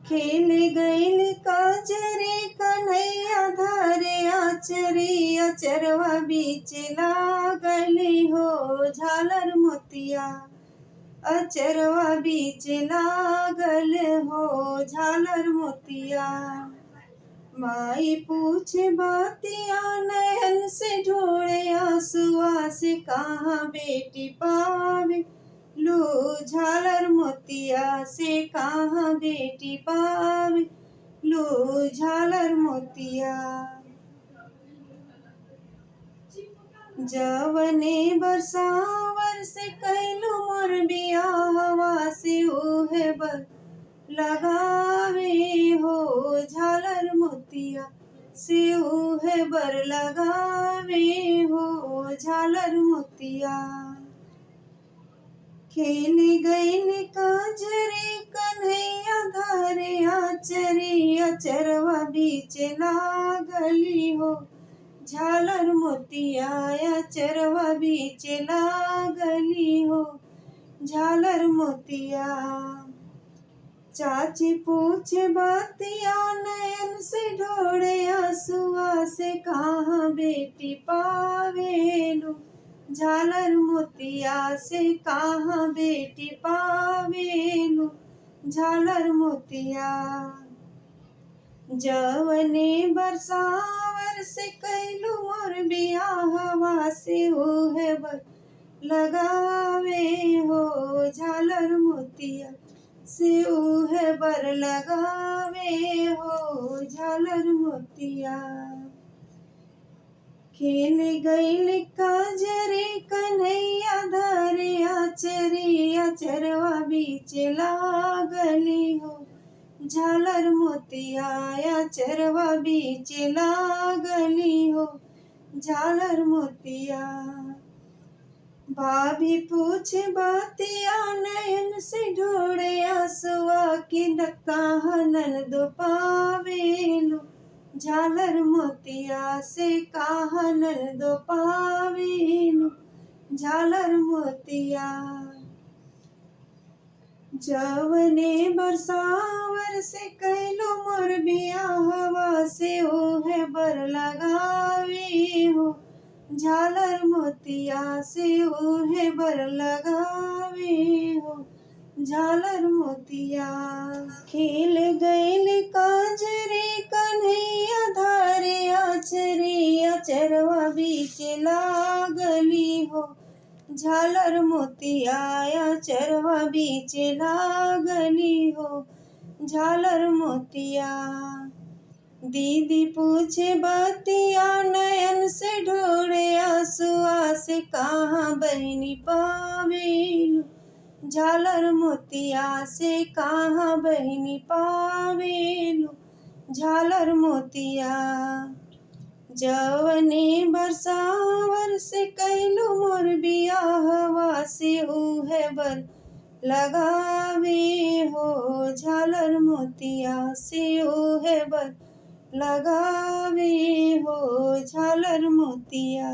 खेल गईल काजरे कन्हैया धारे आचरी अचरवा बीच लागली हो झालर मोतिया अचरवा बीच लागल हो झालर मोतिया। माई पूछे बातिया नयन से ढोड़े आंसुआ से कहाँ बेटी पावे लो झालर मोतिया से कहाँ बेटी पावे लो झालर मोतिया। जवने बरसावर से कैलू मोर बियाहवा से ओहे बर लगावे हो झालर मोतिया से ओहे बर लगावे हो झालर मोतिया। खेल गईल काजरे कन्हैया धारे आचरी अचरवा बीच लागली हो झालर मोतिया अचरवा बीच लागली हो झालर मोतिया। चाची पूछे बातिया नयन से ढोड़े आंसुआ से कहाँ बेटी पावेलू झालर मोतिया से कहाँ बेटी पावेलू झालर मोतिया। जवने बरसावर से कैलू मोर बियाहवा से ओहे बर लगावे हो झालर मोतिया से ओहे बर लगावे हो झालर मोतिया। खेल गईल काजरे कन्हैया धारे आचरी अचरवा बीच लागली हो झालर मोतिया अचरवा बीच लागली हो झालर मोतिया। भाभी पूछे बातिया नयन से ढोड़े आंसुआ की कहाँ ननदो पावेलू झालर मोतिया से कहाँ ननदो पावेलू झालर मोतिया। जवने बरसावर से कैलो मोर बियाहवा से ओहे बर लगावे हो झालर मोतिया से ओहे बर लगावे हो झालर मोतिया। खेल गईल काजरे कन्हैया धारे आचरी अचरवा बीच लागली हो झालर मोतिया अचरवा बीच लागली हो झालर मोतिया। दीदी पूछे बातिया नयन से ढोड़े आंसुआ से कहाँ बहनी पावेलू झालर मोतिया से कहाँ बहनी पावेलू झालर मोतिया। जवने बरसावर से कैलू मोर बियाहवा से ओहे बर लगावे हो झालर मोतिया से ओहे बर लगावे हो झालर मोतिया।